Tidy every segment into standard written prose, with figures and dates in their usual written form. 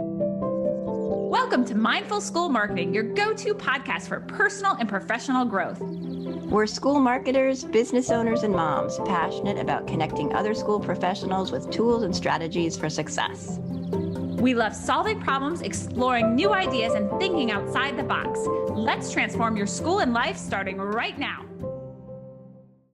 Welcome to Mindful School Marketing, your go-to podcast for personal and professional growth. We're school marketers, business owners, and moms passionate about connecting other school professionals with tools and strategies for success. We love solving problems, exploring new ideas, and thinking outside the box. Let's transform your school and life starting right now.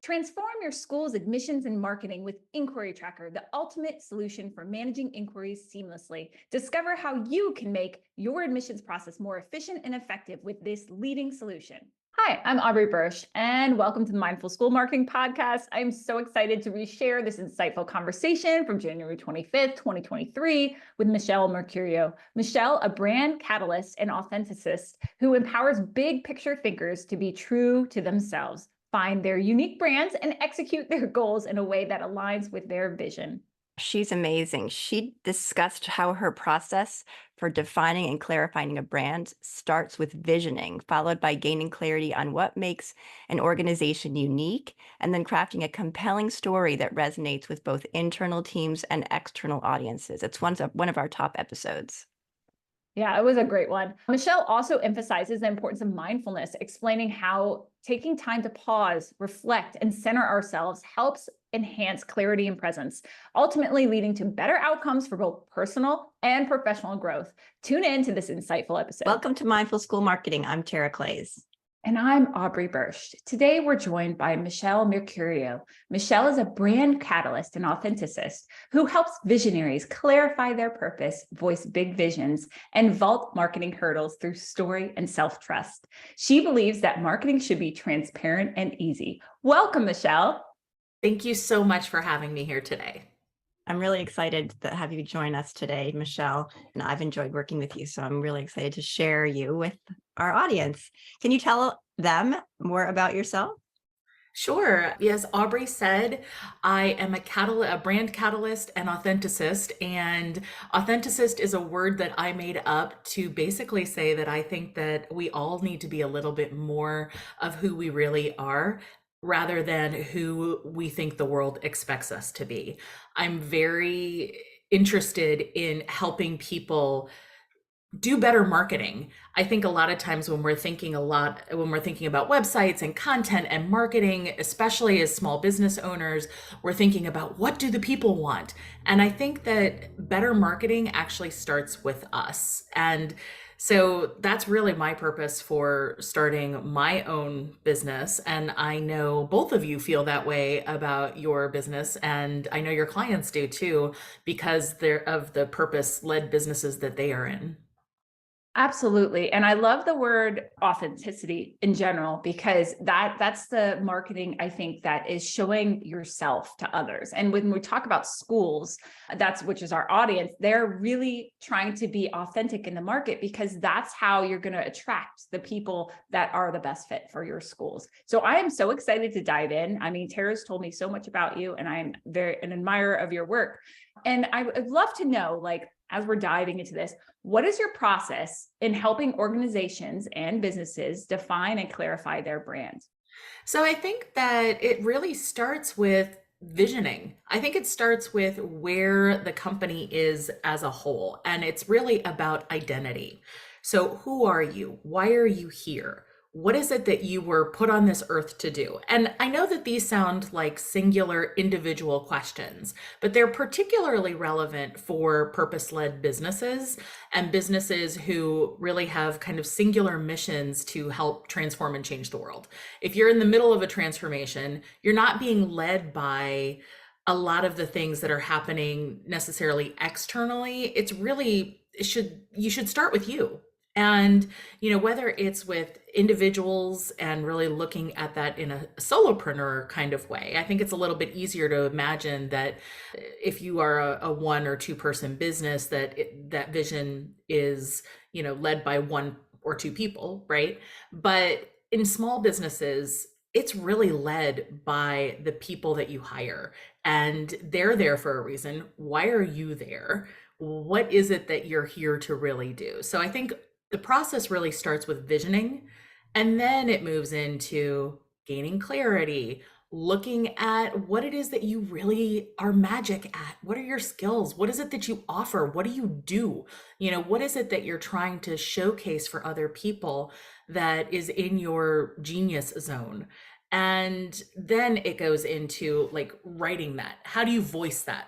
Transform your school's admissions and marketing with Inquiry Tracker, the ultimate solution for managing inquiries seamlessly. Discover how you can make your admissions process more efficient and effective with this leading solution. Hi, I'm Aubrey Bursch, and welcome to the Mindful School Marketing Podcast. I'm so excited to reshare this insightful conversation from January 25th, 2023 with Michelle Mercurio. Michelle, a brand catalyst and authenticist who empowers big picture thinkers to be true to themselves, find their unique brands, and execute their goals in a way that aligns with their vision. She's amazing. She discussed how her process for defining and clarifying a brand starts with visioning, followed by gaining clarity on what makes an organization unique, and then crafting a compelling story that resonates with both internal teams and external audiences. It's one of our top episodes. Yeah, it was a great one. Michelle also emphasizes the importance of mindfulness, explaining how taking time to pause, reflect, and center ourselves helps enhance clarity and presence, ultimately leading to better outcomes for both personal and professional growth. Tune in to this insightful episode. Welcome to Mindful School Marketing. I'm Tara Clays. And I'm Aubrey Bursch. Today, we're joined by Michelle Mercurio. Michelle is a brand catalyst and authenticist who helps visionaries clarify their purpose, voice big visions, and vault marketing hurdles through story and self-trust. She believes that marketing should be transparent and easy. Welcome, Michelle. Thank you so much for having me here today. I'm really excited to have you join us today, Michelle, and I've enjoyed working with you, so I'm really excited to share you with our audience. Can you tell them more about yourself? Sure. Yes, Aubrey said, I am a brand catalyst and authenticist. And authenticist is a word that I made up to basically say that I think that we all need to be a little bit more of who we really are, rather than who we think the world expects us to be. I'm very interested in helping people do better marketing. I think a lot of times when we're thinking about websites and content and marketing, especially as small business owners, we're thinking about what do the people want? And I think that better marketing actually starts with us. And so that's really my purpose for starting my own business. And I know both of you feel that way about your business. And I know your clients do too, because they're of the purpose-led businesses that they are in. Absolutely. And I love the word authenticity in general, because that's the marketing, I think, that is showing yourself to others. And when we talk about schools, which is our audience, they're really trying to be authentic in the market, because that's how you're going to attract the people that are the best fit for your schools. So I am so excited to dive in. I mean, Tara's told me so much about you, and I'm an admirer of your work. And I would love to know, as we're diving into this, what is your process in helping organizations and businesses define and clarify their brand? So I think that it really starts with visioning. I think it starts with where the company is as a whole, and it's really about identity. So who are you? Why are you here? What is it that you were put on this earth to do? And I know that these sound like singular individual questions, but they're particularly relevant for purpose-led businesses and businesses who really have kind of singular missions to help transform and change the world. If you're in the middle of a transformation, you're not being led by a lot of the things that are happening necessarily externally. You should start with you. And, whether it's with individuals and really looking at that in a solopreneur kind of way, I think it's a little bit easier to imagine that if you are a one or two person business, that vision is, led by one or two people, right? But in small businesses, it's really led by the people that you hire, and they're there for a reason. Why are you there? What is it that you're here to really do? So I think the process really starts with visioning, and then it moves into gaining clarity, looking at what it is that you really are magic at. What are your skills? What is it that you offer? What do you do? What is it that you're trying to showcase for other people that is in your genius zone? And then it goes into like writing that. How do you voice that?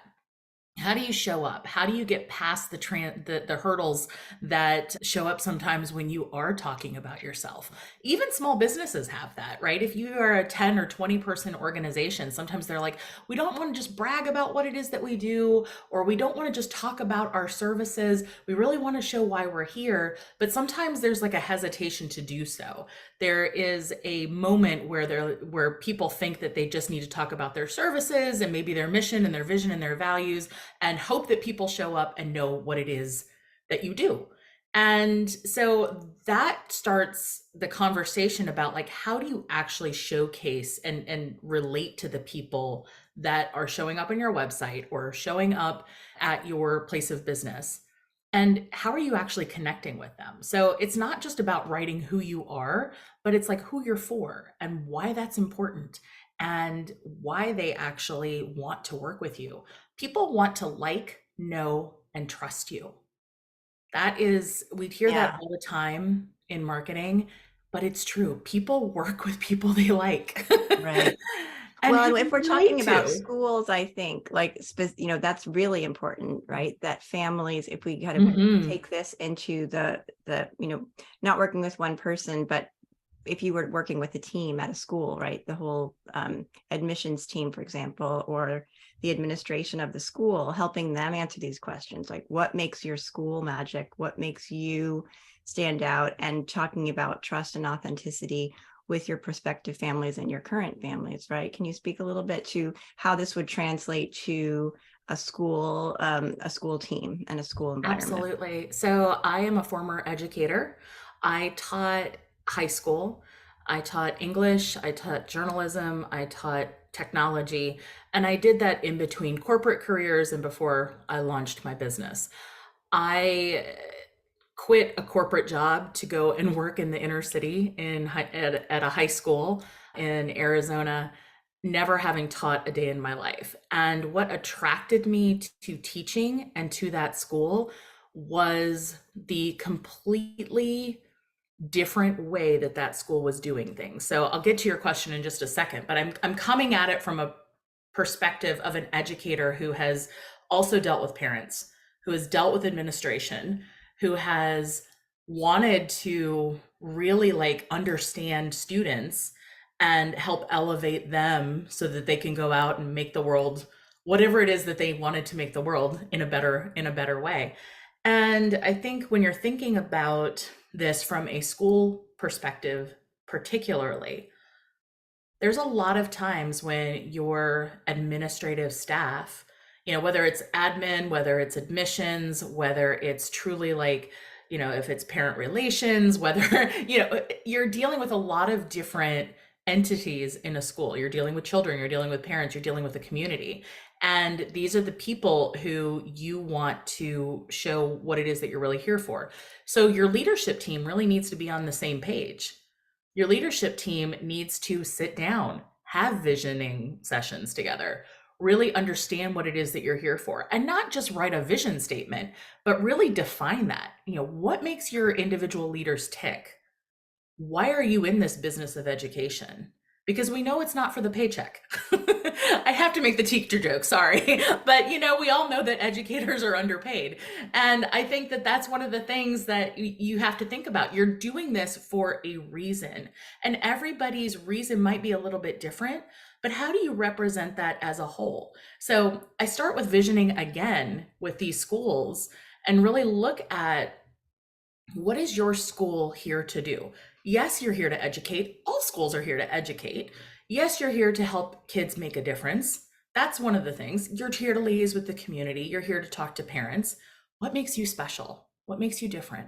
How do you show up? How do you get past the hurdles that show up sometimes when you are talking about yourself? Even small businesses have that, right? If you are a 10 or 20 person organization, sometimes they're like, we don't want to just brag about what it is that we do, or we don't want to just talk about our services. We really want to show why we're here. But sometimes there's like a hesitation to do so. There is a moment where people think that they just need to talk about their services and maybe their mission and their vision and their values, and hope that people show up and know what it is that you do. And so that starts the conversation about like, how do you actually showcase and relate to the people that are showing up on your website or showing up at your place of business? And how are you actually connecting with them? So it's not just about writing who you are, but it's like who you're for and why that's important and why they actually want to work with you. People want to like, know, and trust you. We'd hear that Yeah. all the time in marketing, but it's true. People work with people they like Right. and Well, who and they if we're relate talking about to. schools, I think like, that's really important, right? That families, if we kind of Mhm. take this into the not working with one person, but if you were working with a team at a school, right? The whole admissions team, for example, or the administration of the school, helping them answer these questions, like what makes your school magic? What makes you stand out? And talking about trust and authenticity with your prospective families and your current families, right? Can you speak a little bit to how this would translate to a school team and a school environment? Absolutely. So I am a former educator. I taught high school. I taught English. I taught journalism. I taught technology. And I did that in between corporate careers and before I launched my business. I quit a corporate job to go and work in the inner city at a high school in Arizona, never having taught a day in my life. And what attracted me to teaching and to that school was the completely different way that that school was doing things. So I'll get to your question in just a second, but I'm coming at it from a perspective of an educator who has also dealt with parents, who has dealt with administration, who has wanted to really like understand students and help elevate them so that they can go out and make the world whatever it is that they wanted to make the world in a better way. And I think when you're thinking about this from a school perspective, particularly, there's a lot of times when your administrative staff, whether it's admin, whether it's admissions, whether it's truly like, if it's parent relations, whether, you're dealing with a lot of different entities in a school. You're dealing with children, you're dealing with parents, you're dealing with the community. And these are the people who you want to show what it is that you're really here for. So your leadership team really needs to be on the same page. Your leadership team needs to sit down, have visioning sessions together, really understand what it is that you're here for, and not just write a vision statement, but really define that. What makes your individual leaders tick? Why are you in this business of education? Because we know it's not for the paycheck. I have to make the teacher joke, sorry. But we all know that educators are underpaid. And I think that that's one of the things that you have to think about. You're doing this for a reason. And everybody's reason might be a little bit different, but how do you represent that as a whole? So I start with visioning again with these schools and really look at, what is your school here to do? Yes, you're here to educate. All schools are here to educate. Yes, you're here to help kids make a difference. That's one of the things. You're here to liaise with the community. You're here to talk to parents. What makes you special? What makes you different?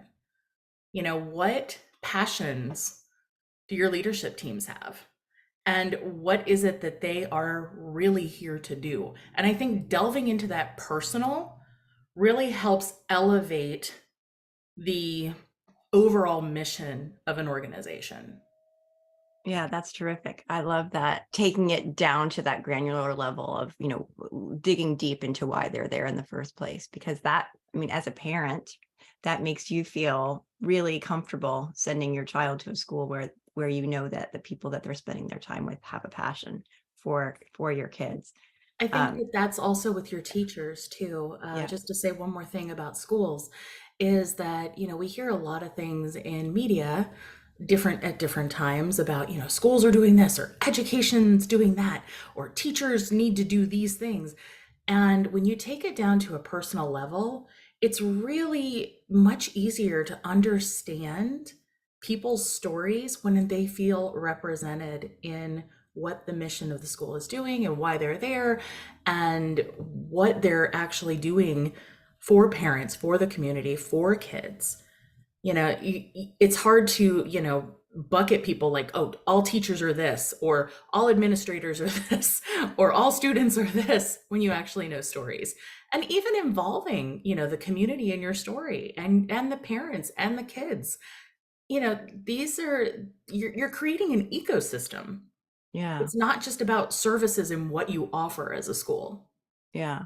What passions do your leadership teams have? And what is it that they are really here to do? And I think delving into that personal really helps elevate the overall mission of an organization. Yeah, that's terrific. I love that. Taking it down to that granular level of, digging deep into why they're there in the first place. Because that, I mean, as a parent, that makes you feel really comfortable sending your child to a school where you know that the people that they're spending their time with have a passion for your kids. I think Um, that that's also with your teachers too. yeah, Just to say one more thing about schools is that, we hear a lot of things in media different at different times about, schools are doing this or education's doing that or teachers need to do these things. And when you take it down to a personal level, it's really much easier to understand people's stories when they feel represented in what the mission of the school is doing and why they're there and what they're actually doing for parents, for the community, for kids. It's hard to, bucket people like, oh, all teachers are this, or all administrators are this, or all students are this, when you actually know stories. And even involving, the community in your story and the parents and the kids. These are you're creating an ecosystem. yeah, It's not just about services and what you offer as a school. yeah.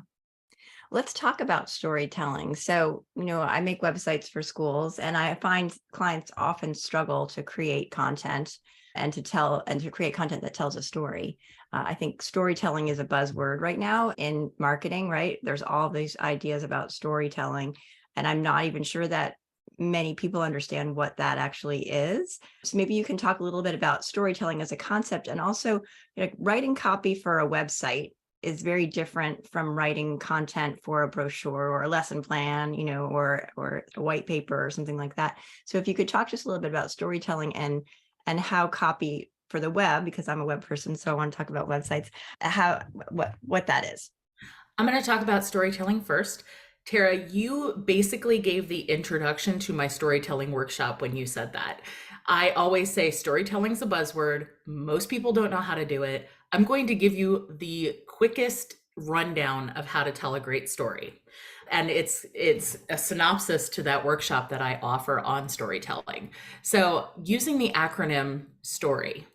Let's talk about storytelling. So, I make websites for schools, and I find clients often struggle to create content and to create content that tells a story. I think storytelling is a buzzword right now in marketing, right? There's all these ideas about storytelling, and I'm not even sure that many people understand what that actually is. So maybe you can talk a little bit about storytelling as a concept, and also, writing copy for a website is very different from writing content for a brochure or a lesson plan, or a white paper or something like that. So if you could talk just a little bit about storytelling and how copy for the web, because I'm a web person, so I want to talk about websites, how what that is. I'm going to talk about storytelling first. Tara, you basically gave the introduction to my storytelling workshop when you said that. I always say storytelling's a buzzword. Most people don't know how to do it. I'm going to give you the quickest rundown of how to tell a great story. And it's a synopsis to that workshop that I offer on storytelling. So, using the acronym STORY.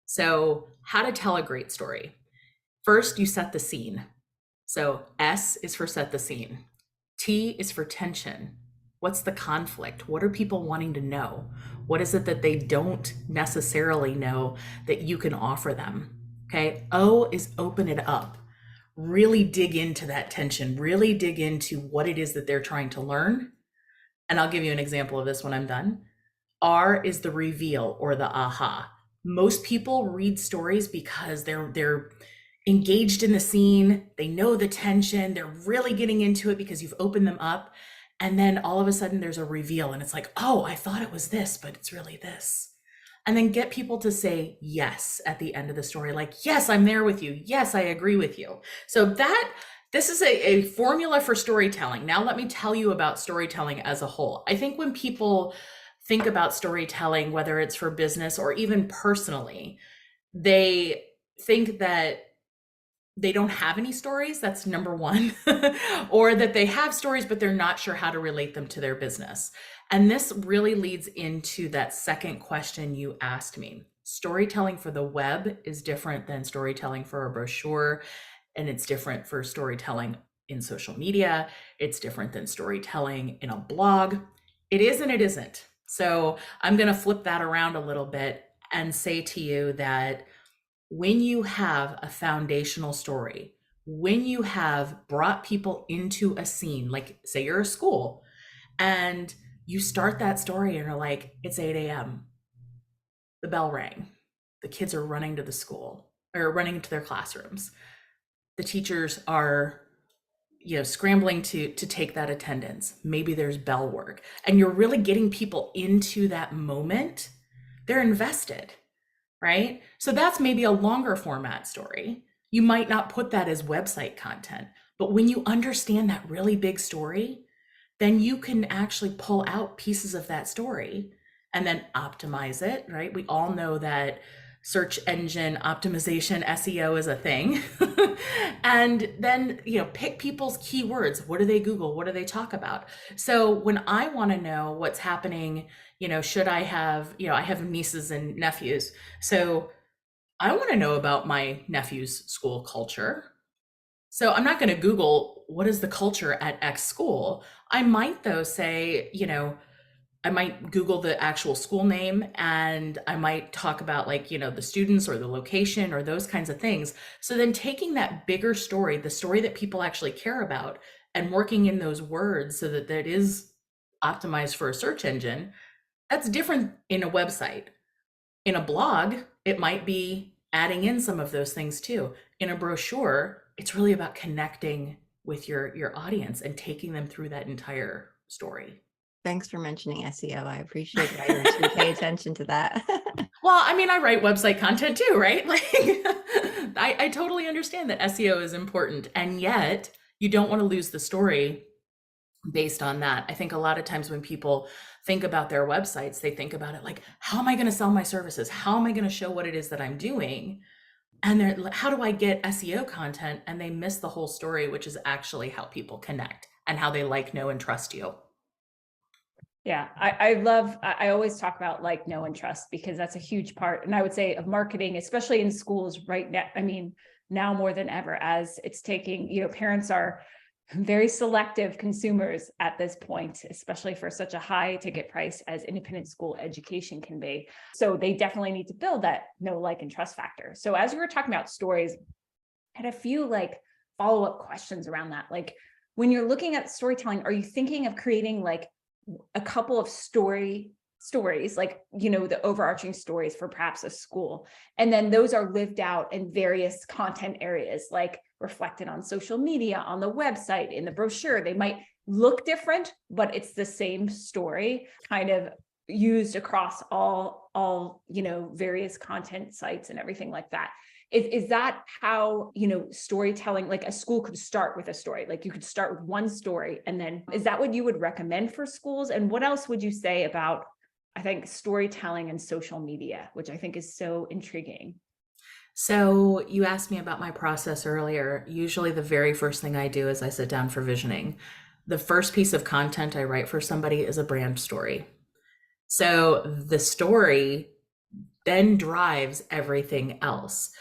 So, how to tell a great story. First, you set the scene. So S is for set the scene. T is for tension. What's the conflict? What are people wanting to know? What is it that they don't necessarily know that you can offer them? Okay. O is open it up. Really dig into that tension, really dig into what it is that they're trying to learn. And I'll give you an example of this when I'm done. R is the reveal or the aha. Most people read stories because they're engaged in the scene, they know the tension, they're really getting into it because you've opened them up. And then all of a sudden there's a reveal and it's like, "Oh, I thought it was this, but it's really this." And then get people to say yes at the end of the story, like, "Yes, I'm there with you. Yes, I agree with you." So this is a formula for storytelling. Now let me tell you about storytelling as a whole. I think when people think about storytelling, whether it's for business or even personally, they think that they don't have any stories. That's number one. Or that they have stories, but they're not sure how to relate them to their business. And this really leads into that second question you asked me. Storytelling for the web is different than storytelling for a brochure, and it's different for storytelling in social media. It's different than storytelling in a blog. It is and it isn't. So I'm going to flip that around a little bit and say to you that when you have a foundational story, when you have brought people into a scene, like say you're a school and you start that story and you're like, it's 8 a.m., the bell rang, the kids are running to the school or running to their classrooms. The teachers are scrambling to take that attendance. Maybe there's bell work and you're really getting people into that moment. They're invested, right? So that's maybe a longer format story. You might not put that as website content, but when you understand that really big story, then you can actually pull out pieces of that story and then optimize it, right? We all know that search engine optimization, SEO is a thing. And then, pick people's keywords. What do they Google? What do they talk about? So when I want to know what's happening, should I have, I have nieces and nephews. So I want to know about my nephew's school culture. So I'm not going to Google what is the culture at X school. I might, though, say, I might Google the actual school name, and I might talk about, like, the students or the location or those kinds of things. So then taking that bigger story, the story that people actually care about, and working in those words so that it is optimized for a search engine, that's different in a website. In a blog, it might be adding in some of those things too. In a brochure, it's really about connecting with your audience and taking them through that entire story. Thanks for mentioning SEO. I appreciate writers who pay attention to that. Well, I mean, I write website content too, right? Like, I totally understand that SEO is important, and yet you don't want to lose the story based on that. I think a lot of times when people think about their websites, they think about it like, how am I going to sell my services? How am I going to show what it is that I'm doing? And they're like, how do I get SEO content? And they miss the whole story, which is actually how people connect and how they like, know, and trust you. Yeah, I always talk about like, know, and trust, because that's a huge part. And I would say of marketing, especially in schools right now. I mean, now more than ever, as it's taking, parents are very selective consumers at this point, especially for such a high ticket price as independent school education can be. So they definitely need to build that know, like, and trust factor. So as we were talking about stories, I had a few like follow-up questions around that. Like, when you're looking at storytelling, are you thinking of creating like a couple of stories, like, the overarching stories for perhaps a school, and then those are lived out in various content areas, like reflected on social media, on the website, in the brochure? They might look different, but it's the same story kind of used across all various content sites and everything like that. Is that how, storytelling, like a school could start with a story? Like you could start with one story, and then is that what you would recommend for schools? And what else would you say about, I think, storytelling and social media, which I think is so intriguing? So you asked me about my process earlier. Usually the very first thing I do is I sit down for visioning. The first piece of content I write for somebody is a brand story. So the story then drives everything else.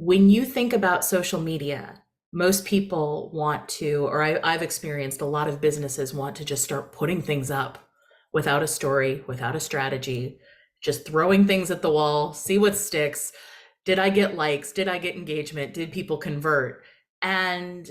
When you think about social media, most people want to, or I've experienced a lot of businesses want to just start putting things up without a story, without a strategy, just throwing things at the wall, see what sticks. Did I get likes? Did I get engagement? Did people convert? And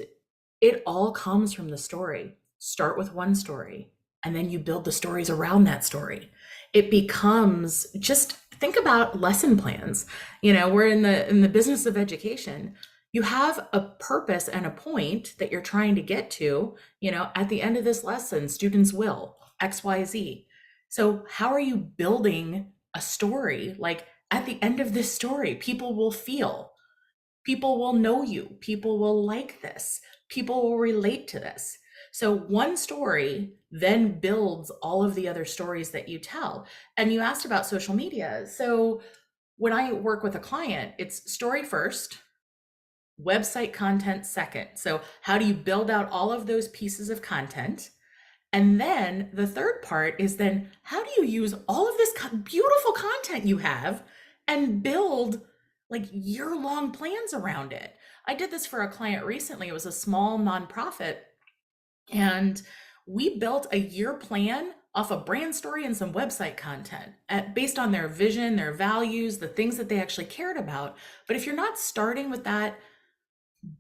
it all comes from the story. Start with one story, and then you build the stories around that story. It becomes, just think about lesson plans. We're in the business of education. You have a purpose and a point that you're trying to get to. At the end of this lesson, students will XYZ. So how are you building a story? Like, at the end of this story, people will feel, people will know you, people will like this, people will relate to this. So one story then builds all of the other stories that you tell. And you asked about social media. So when I work with a client, it's story first, website content second. So how do you build out all of those pieces of content? And then the third part is then how do you use all of this beautiful content you have and build like year-long plans around it? I did this for a client recently. It was a small nonprofit, and we built a year plan off a brand story and some website content based on their vision, their values, the things that they actually cared about. But if you're not starting with that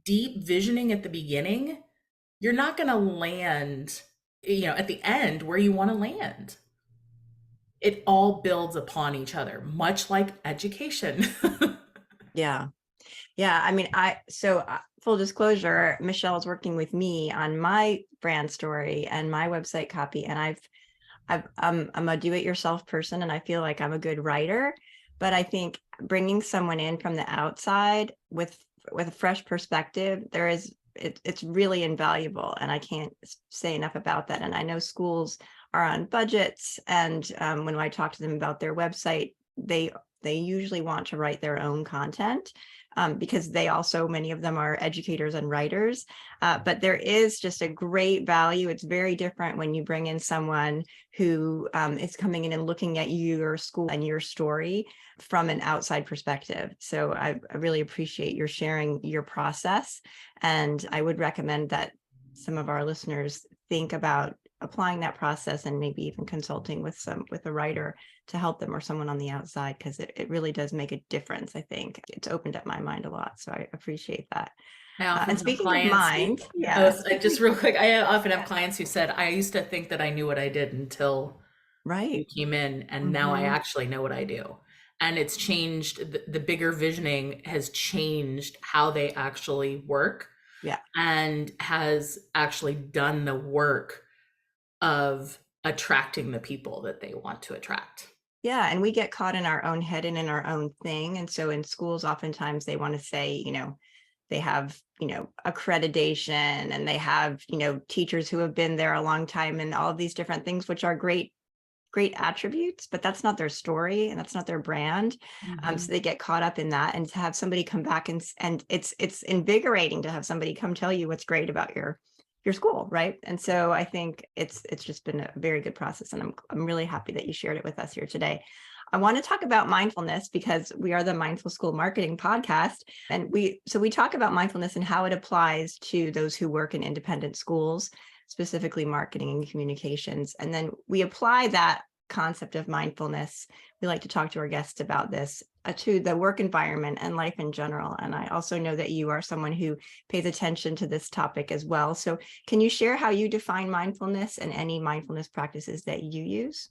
deep visioning at the beginning, you're not going to land, at the end where you want to land. It all builds upon each other, much like education. Yeah. Yeah. I mean, full disclosure, Michelle is working with me on my brand story and my website copy. And I'm a do-it-yourself person, and I feel like I'm a good writer, but I think bringing someone in from the outside with a fresh perspective, it's really invaluable. And I can't say enough about that. And I know schools are on budgets, and when I talk to them about their website, they they usually want to write their own content, because they also, many of them are educators and writers. But there is just a great value. It's very different when you bring in someone who is coming in and looking at your school and your story from an outside perspective. So I really appreciate your sharing your process. And I would recommend that some of our listeners think about applying that process and maybe even consulting with a writer to help them, or someone on the outside, because it really does make a difference. I think it's opened up my mind a lot. So I appreciate that. I often And have speaking of clients who, mind, yeah, speaking just real quick, I often have clients who said, I used to think that I knew what I did until you right. came in, and now I Mhm. actually know what I do. And it's changed, the bigger visioning has changed how they actually work, Yeah. and has actually done the work of attracting the people that they want to attract. Yeah, and we get caught in our own head and in our own thing. And so in schools, oftentimes they want to say, they have, accreditation, and they have, teachers who have been there a long time, and all of these different things, which are great attributes, but that's not their story and that's not their brand. So Mhm. they get caught up in that, and to have somebody come back and it's invigorating to have somebody come tell you what's great about your school, right? And so I think it's just been a very good process, and I'm really happy that you shared it with us here today. I want to talk about mindfulness because we are the Mindful School Marketing Podcast, and we talk about mindfulness and how it applies to those who work in independent schools, specifically marketing and communications. And then we apply that concept of mindfulness. We like to talk to our guests about this, to the work environment and life in general. And I also know that you are someone who pays attention to this topic as well. So can you share how you define mindfulness and any mindfulness practices that you use?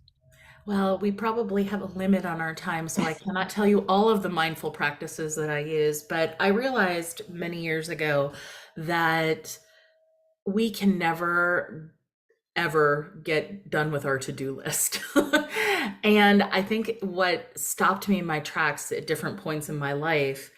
Well, we probably have a limit on our time, so I cannot tell you all of the mindful practices that I use, but I realized many years ago that we can never ever get done with our to-do list. And I think what stopped me in my tracks at different points in my life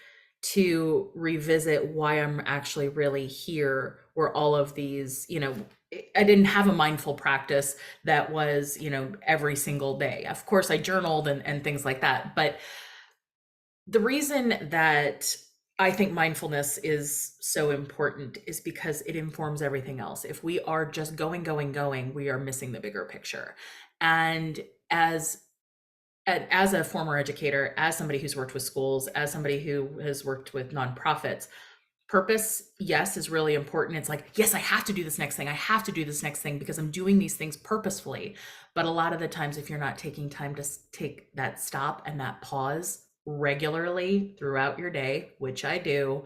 to revisit why I'm actually really here were all of these, I didn't have a mindful practice that was, every single day. Of course, I journaled and things like that. But the reason that I think mindfulness is so important is because it informs everything else. If we are just going, we are missing the bigger picture. And as a former educator, as somebody who's worked with schools, as somebody who has worked with nonprofits, purpose, yes, is really important. It's like, yes, I have to do this next thing. I have to do this next thing because I'm doing these things purposefully. But a lot of the times, if you're not taking time to take that stop and that pause regularly throughout your day, which I do,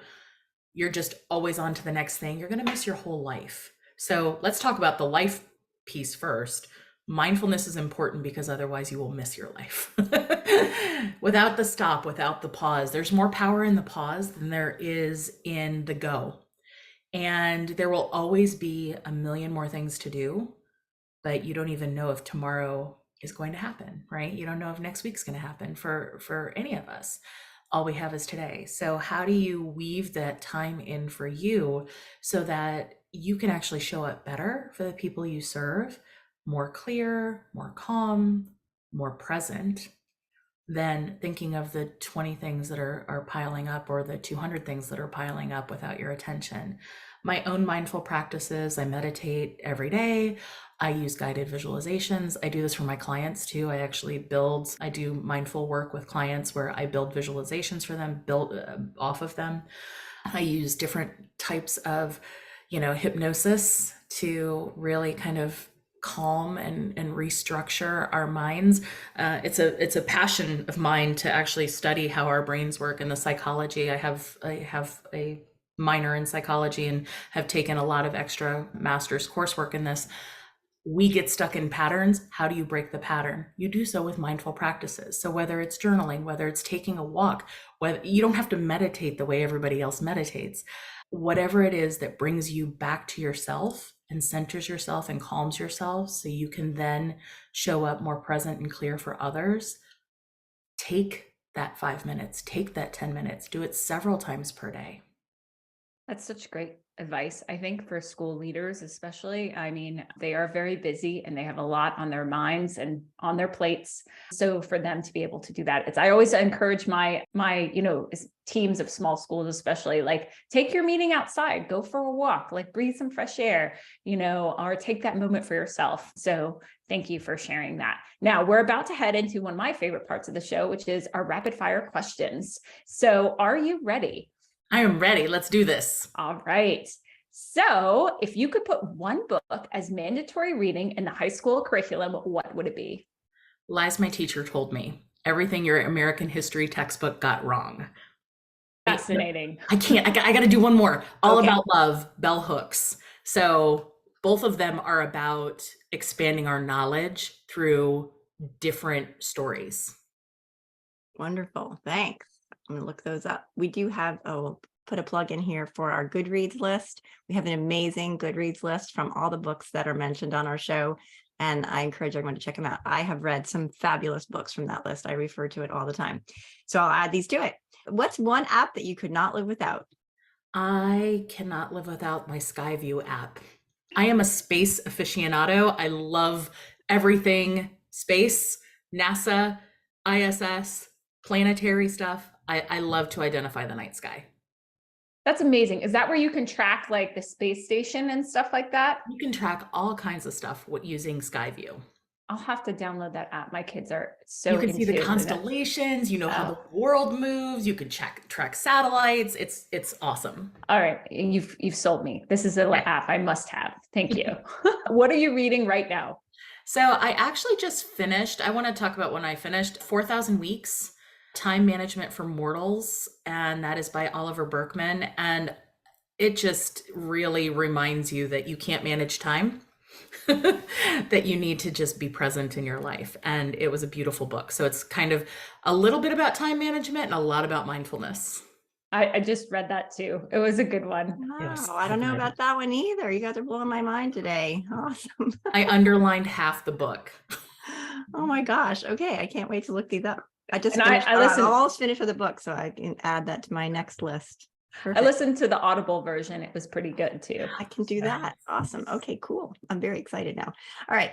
you're just always on to the next thing. You're going to miss your whole life. So let's talk about the life piece first. Mindfulness is important because otherwise you will miss your life. Without the stop, without the pause, there's more power in the pause than there is in the go. And there will always be a million more things to do, but you don't even know if tomorrow is going to happen, right? You don't know if next week's going to happen for any of us. All we have is today. So how do you weave that time in for you so that you can actually show up better for the people you serve, more clear, more calm, more present, than thinking of the 20 things that are piling up, or the 200 things that are piling up without your attention. My own mindful practices, I meditate every day. I use guided visualizations. I do this for my clients too. I do mindful work with clients where I build visualizations for them, build off of them. I use different types of, hypnosis to really kind of calm and restructure our minds. It's a passion of mine to actually study how our brains work and the psychology. I have a minor in psychology and have taken a lot of extra master's coursework in this. We get stuck in patterns. How do you break the pattern? You do so with mindful practices. So whether it's journaling, whether it's taking a walk, whether you don't have to meditate the way everybody else meditates, whatever it is that brings you back to yourself and centers yourself and calms yourself so you can then show up more present and clear for others, take that 5 minutes, take that 10 minutes, do it several times per day. That's such great advice, I think, for school leaders, especially. I mean, they are very busy and they have a lot on their minds and on their plates. So for them to be able to do that, I always encourage my teams of small schools, especially, like, take your meeting outside, go for a walk, like breathe some fresh air, or take that moment for yourself. So thank you for sharing that. Now we're about to head into one of my favorite parts of the show, which is our rapid fire questions. So are you ready? I am ready. Let's do this. All right. So if you could put one book as mandatory reading in the high school curriculum, what would it be? Lies my teacher told me. Everything your American history textbook got wrong. Fascinating. I can't. I got to do one more. All Okay. About Love, Bell Hooks. So both of them are about expanding our knowledge through different stories. Wonderful. Thanks. I'm going to look those up. We do have, put a plug in here for our Goodreads list. We have an amazing Goodreads list from all the books that are mentioned on our show. And I encourage everyone to check them out. I have read some fabulous books from that list. I refer to it all the time. So I'll add these to it. What's one app that you could not live without? I cannot live without my Skyview app. I am a space aficionado. I love everything space, NASA, ISS, planetary stuff. I love to identify the night sky. That's amazing. Is that where you can track like the space station and stuff like that? You can track all kinds of stuff using Skyview. I'll have to download that app. My kids are so You can see the into that. constellations, how the world moves, you can track satellites. It's awesome. All right. You've sold me. This is an app I must have. Thank you. What are you reading right now? So I actually just finished, I want to talk about when I finished 4,000 Weeks, Time Management for Mortals, and that is by Oliver Burkeman. And it just really reminds you that you can't manage time, that you need to just be present in your life. And it was a beautiful book. So it's kind of a little bit about time management and a lot about mindfulness. I just read that too. It was a good one. Yes. Oh, I don't know about that one either. You guys are blowing my mind today. Awesome. I underlined half the book. Oh my gosh. Okay. I can't wait to look these up. I just And finished, I listened- I'll almost finish with a book, so I can add that to my next list. Perfect. I listened to the Audible version. It was pretty good too. I can do that. Awesome. Okay, cool. I'm very excited now. All right.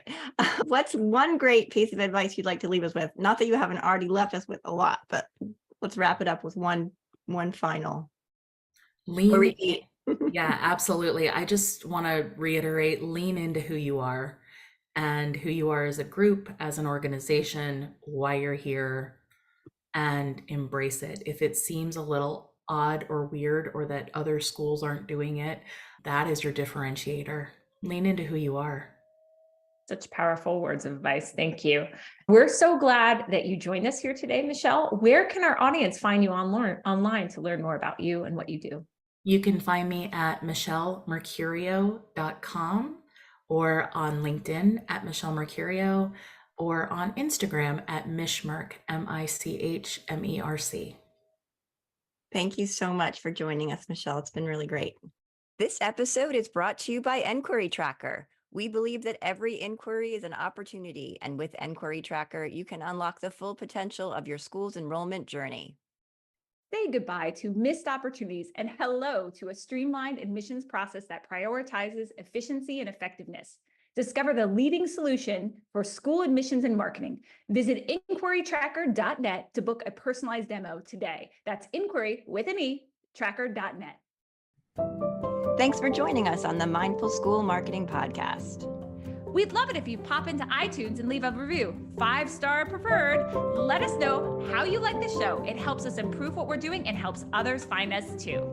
What's one great piece of advice you'd like to leave us with? Not that you haven't already left us with a lot, but let's wrap it up with one final. Lean. Yeah, absolutely. I just want to reiterate, lean into who you are and who you are as a group, as an organization, why you're here, and embrace it. If it seems a little odd or weird or that other schools aren't doing it, that is your differentiator. Lean into who you are. Such powerful words of advice. Thank you. We're so glad that you joined us here today, Michelle. Where can our audience find you online to learn more about you and what you do? You can find me at michellemercurio.com or on LinkedIn at Michelle Mercurio or on Instagram at Mishmerc, MICHMERC. Thank you so much for joining us, Michelle. It's been really great. This episode is brought to you by Enquiry Tracker. We believe that every inquiry is an opportunity, and with Enquiry Tracker, you can unlock the full potential of your school's enrollment journey. Say goodbye to missed opportunities and hello to a streamlined admissions process that prioritizes efficiency and effectiveness. Discover the leading solution for school admissions and marketing. Visit inquirytracker.net to book a personalized demo today. That's inquiry with an E, tracker.net. Thanks for joining us on the Mindful School Marketing Podcast. We'd love it if you pop into iTunes and leave a review, 5-star preferred. Let us know how you like the show. It helps us improve what we're doing and helps others find us too.